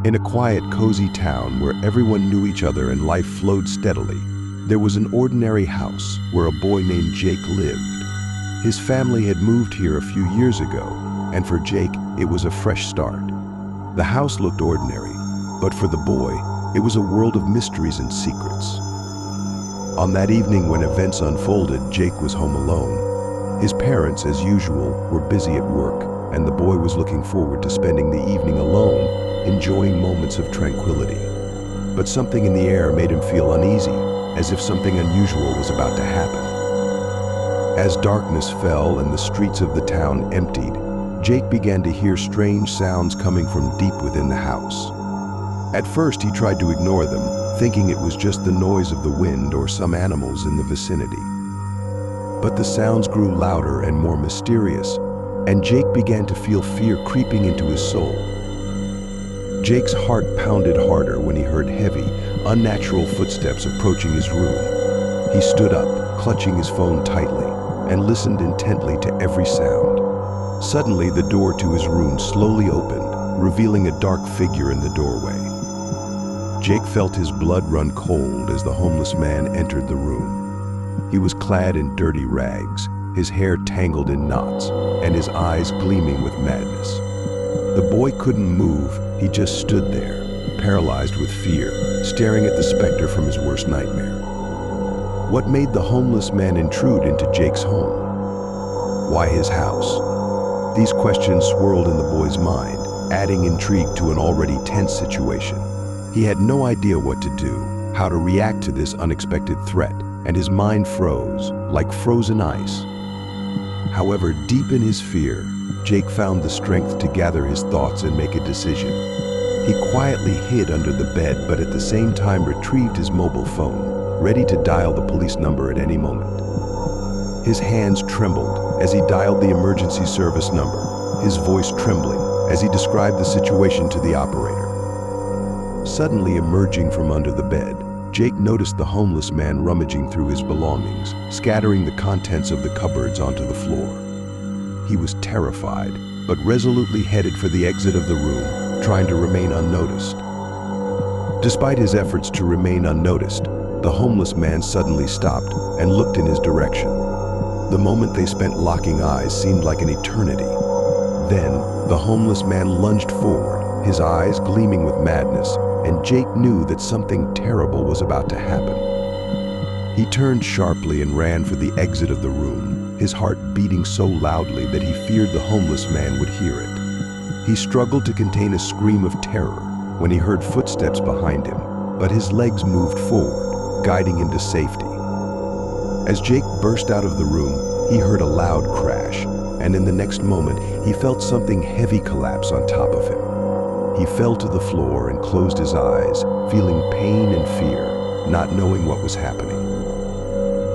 In a quiet, cozy town where everyone knew each other and life flowed steadily, there was an ordinary house where a boy named Jake lived. His family had moved here a few years ago, and for Jake, it was a fresh start. The house looked ordinary, but for the boy, it was a world of mysteries and secrets. On that evening when events unfolded, Jake was home alone. His parents, as usual, were busy at work, and the boy was looking forward to spending the evening alone, enjoying moments of tranquility. But something in the air made him feel uneasy, as if something unusual was about to happen. As darkness fell and the streets of the town emptied, Jake began to hear strange sounds coming from deep within the house. At first, he tried to ignore them, thinking it was just the noise of the wind or some animals in the vicinity. But the sounds grew louder and more mysterious, and Jake began to feel fear creeping into his soul. Jake's heart pounded harder when he heard heavy, unnatural footsteps approaching his room. He stood up, clutching his phone tightly, and listened intently to every sound. Suddenly, the door to his room slowly opened, revealing a dark figure in the doorway. Jake felt his blood run cold as the homeless man entered the room. He was clad in dirty rags, his hair tangled in knots, and his eyes gleaming with madness. The boy couldn't move, he just stood there, paralyzed with fear, staring at the specter from his worst nightmare. What made the homeless man intrude into Jake's home? Why his house? These questions swirled in the boy's mind, adding intrigue to an already tense situation. He had no idea what to do, how to react to this unexpected threat, and his mind froze, like frozen ice. However, deep in his fear, Jake found the strength to gather his thoughts and make a decision. He quietly hid under the bed, but at the same time retrieved his mobile phone, ready to dial the police number at any moment. His hands trembled as he dialed the emergency service number, his voice trembling as he described the situation to the operator. Suddenly emerging from under the bed, Jake noticed the homeless man rummaging through his belongings, scattering the contents of the cupboards onto the floor. He was terrified, but resolutely headed for the exit of the room, trying to remain unnoticed. Despite his efforts to remain unnoticed, the homeless man suddenly stopped and looked in his direction. The moment they spent locking eyes seemed like an eternity. Then, the homeless man lunged forward, his eyes gleaming with madness, and Jake knew that something terrible was about to happen. He turned sharply and ran for the exit of the room, his heart beating so loudly that he feared the homeless man would hear it. He struggled to contain a scream of terror when he heard footsteps behind him, but his legs moved forward, guiding him to safety. As Jake burst out of the room, he heard a loud crash, and in the next moment, he felt something heavy collapse on top of him. He fell to the floor and closed his eyes, feeling pain and fear, not knowing what was happening.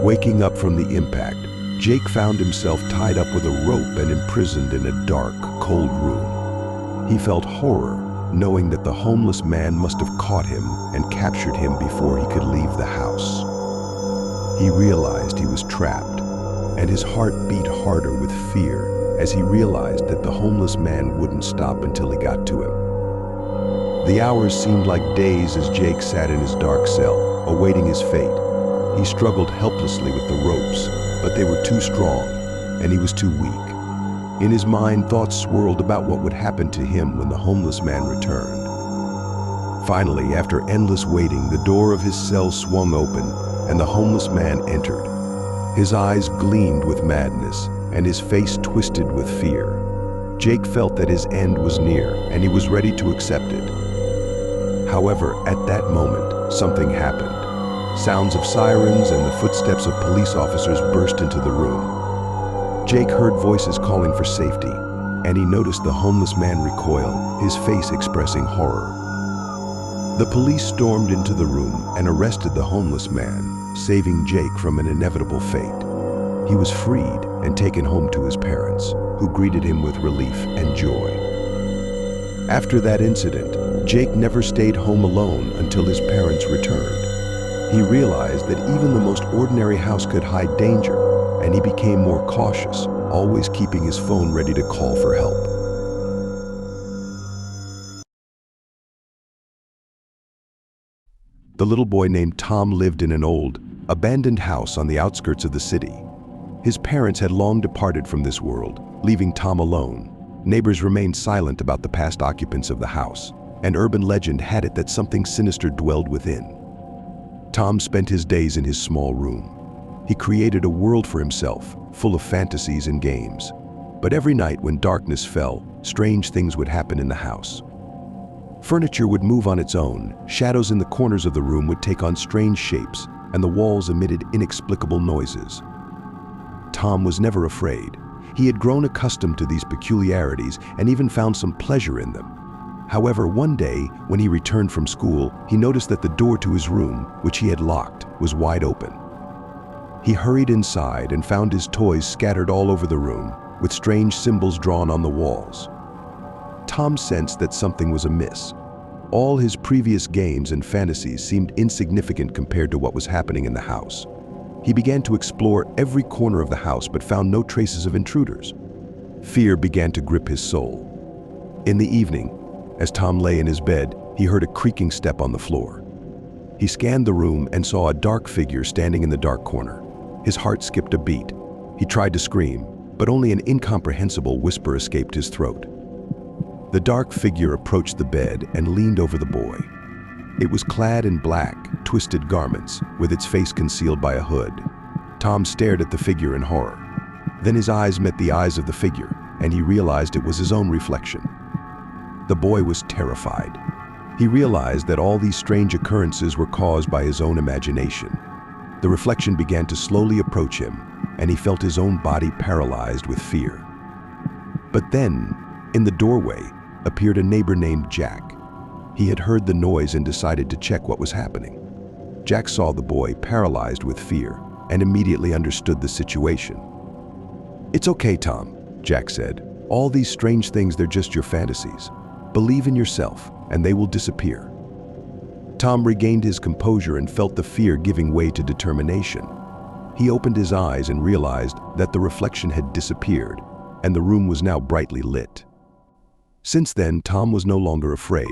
Waking up from the impact, Jake found himself tied up with a rope and imprisoned in a dark, cold room. He felt horror, knowing that the homeless man must have caught him and captured him before he could leave the house. He realized he was trapped, and his heart beat harder with fear as he realized that the homeless man wouldn't stop until he got to him. The hours seemed like days as Jake sat in his dark cell, awaiting his fate. He struggled helplessly with the ropes, but they were too strong, and he was too weak. In his mind, thoughts swirled about what would happen to him when the homeless man returned. Finally, after endless waiting, the door of his cell swung open, and the homeless man entered. His eyes gleamed with madness, and his face twisted with fear. Jake felt that his end was near, and he was ready to accept it. However, at that moment, something happened. Sounds of sirens and the footsteps of police officers burst into the room. Jake heard voices calling for safety, and he noticed the homeless man recoil, his face expressing horror. The police stormed into the room and arrested the homeless man, saving Jake from an inevitable fate. He was freed and taken home to his parents, who greeted him with relief and joy. After that incident, Jake never stayed home alone until his parents returned. He realized that even the most ordinary house could hide danger, and he became more cautious, always keeping his phone ready to call for help. The little boy named Tom lived in an old, abandoned house on the outskirts of the city. His parents had long departed from this world, leaving Tom alone. Neighbors remained silent about the past occupants of the house, and urban legend had it that something sinister dwelled within. Tom spent his days in his small room. He created a world for himself, full of fantasies and games. But every night when darkness fell, strange things would happen in the house. Furniture would move on its own, shadows in the corners of the room would take on strange shapes, and the walls emitted inexplicable noises. Tom was never afraid. He had grown accustomed to these peculiarities and even found some pleasure in them. However, one day, when he returned from school, he noticed that the door to his room, which he had locked, was wide open. He hurried inside and found his toys scattered all over the room, with strange symbols drawn on the walls. Tom sensed that something was amiss. All his previous games and fantasies seemed insignificant compared to what was happening in the house. He began to explore every corner of the house but found no traces of intruders. Fear began to grip his soul. In the evening, as Tom lay in his bed, he heard a creaking step on the floor. He scanned the room and saw a dark figure standing in the dark corner. His heart skipped a beat. He tried to scream, but only an incomprehensible whisper escaped his throat. The dark figure approached the bed and leaned over the boy. It was clad in black, twisted garments, with its face concealed by a hood. Tom stared at the figure in horror. Then his eyes met the eyes of the figure, and he realized it was his own reflection. The boy was terrified. He realized that all these strange occurrences were caused by his own imagination. The reflection began to slowly approach him, and he felt his own body paralyzed with fear. But then, in the doorway, appeared a neighbor named Jack. He had heard the noise and decided to check what was happening. Jack saw the boy paralyzed with fear and immediately understood the situation. "It's okay, Tom," Jack said. "All these strange things, they're just your fantasies. Believe in yourself, and they will disappear." Tom regained his composure and felt the fear giving way to determination. He opened his eyes and realized that the reflection had disappeared, and the room was now brightly lit. Since then, Tom was no longer afraid.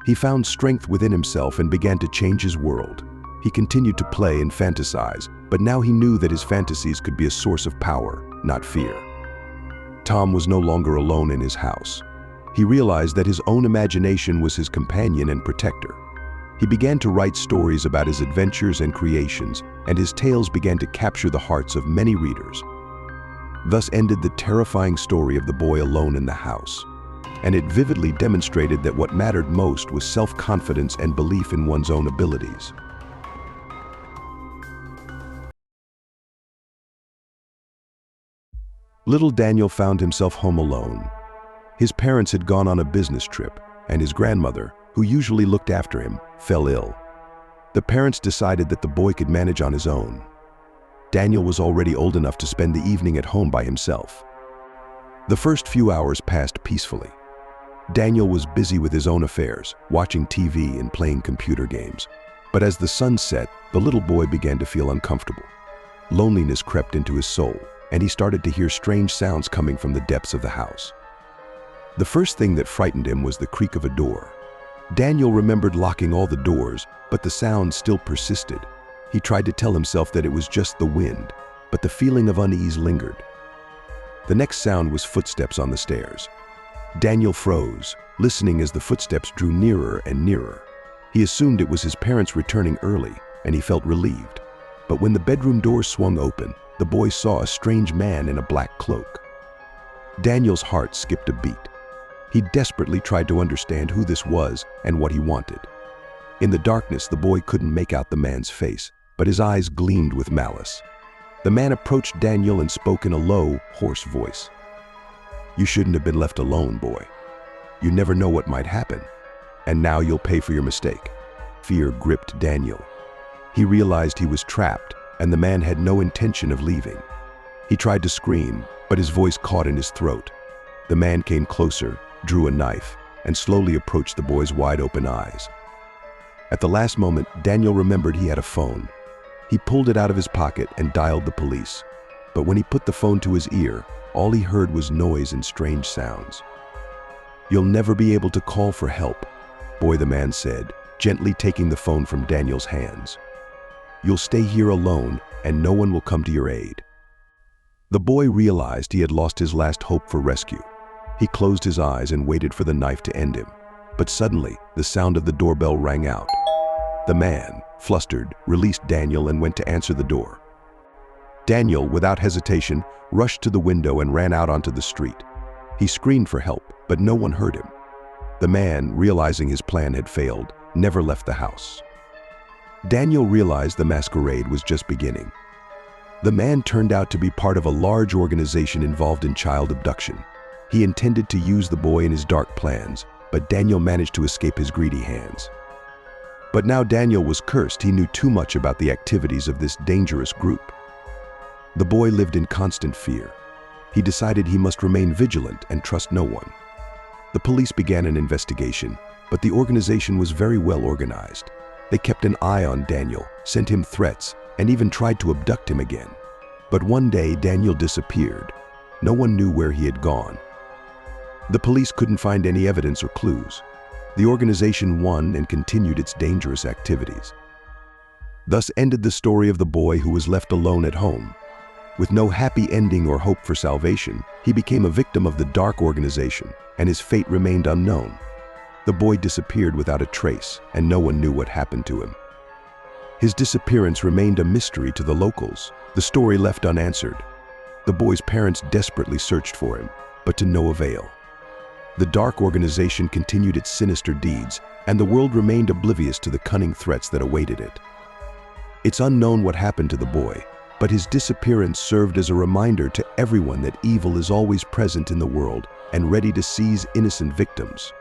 He found strength within himself and began to change his world. He continued to play and fantasize, but now he knew that his fantasies could be a source of power, not fear. Tom was no longer alone in his house. He realized that his own imagination was his companion and protector. He began to write stories about his adventures and creations, and his tales began to capture the hearts of many readers. Thus ended the terrifying story of the boy alone in the house. And it vividly demonstrated that what mattered most was self-confidence and belief in one's own abilities. Little Daniel found himself home alone. His parents had gone on a business trip, and his grandmother, who usually looked after him, fell ill. The parents decided that the boy could manage on his own. Daniel was already old enough to spend the evening at home by himself. The first few hours passed peacefully. Daniel was busy with his own affairs, watching TV and playing computer games. But as the sun set, the little boy began to feel uncomfortable. Loneliness crept into his soul, and he started to hear strange sounds coming from the depths of the house. The first thing that frightened him was the creak of a door. Daniel remembered locking all the doors, but the sound still persisted. He tried to tell himself that it was just the wind, but the feeling of unease lingered. The next sound was footsteps on the stairs. Daniel froze, listening as the footsteps drew nearer and nearer. He assumed it was his parents returning early, and he felt relieved. But when the bedroom door swung open, the boy saw a strange man in a black cloak. Daniel's heart skipped a beat. He desperately tried to understand who this was and what he wanted. In the darkness, the boy couldn't make out the man's face, but his eyes gleamed with malice. The man approached Daniel and spoke in a low, hoarse voice. "You shouldn't have been left alone, boy. You never know what might happen, and now you'll pay for your mistake." Fear gripped Daniel. He realized he was trapped, and the man had no intention of leaving. He tried to scream, but his voice caught in his throat. The man came closer, drew a knife, and slowly approached the boy's wide-open eyes. At the last moment, Daniel remembered he had a phone. He pulled it out of his pocket and dialed the police. But when he put the phone to his ear, all he heard was noise and strange sounds. "You'll never be able to call for help," boy, the man said, gently taking the phone from Daniel's hands. "You'll stay here alone, and no one will come to your aid." The boy realized he had lost his last hope for rescue. He closed his eyes and waited for the knife to end him. But suddenly, the sound of the doorbell rang out. The man, flustered, released Daniel and went to answer the door. Daniel, without hesitation, rushed to the window and ran out onto the street. He screamed for help, but no one heard him. The man, realizing his plan had failed, never left the house. Daniel realized the masquerade was just beginning. The man turned out to be part of a large organization involved in child abduction. He intended to use the boy in his dark plans, but Daniel managed to escape his greedy hands. But now Daniel was cursed. He knew too much about the activities of this dangerous group. The boy lived in constant fear. He decided he must remain vigilant and trust no one. The police began an investigation, but the organization was very well organized. They kept an eye on Daniel, sent him threats, and even tried to abduct him again. But one day, Daniel disappeared. No one knew where he had gone. The police couldn't find any evidence or clues. The organization won and continued its dangerous activities. Thus ended the story of the boy who was left alone at home. With no happy ending or hope for salvation, he became a victim of the dark organization, and his fate remained unknown. The boy disappeared without a trace, and no one knew what happened to him. His disappearance remained a mystery to the locals, the story left unanswered. The boy's parents desperately searched for him, but to no avail. The dark organization continued its sinister deeds, and the world remained oblivious to the cunning threats that awaited it. It's unknown what happened to the boy, but his disappearance served as a reminder to everyone that evil is always present in the world and ready to seize innocent victims.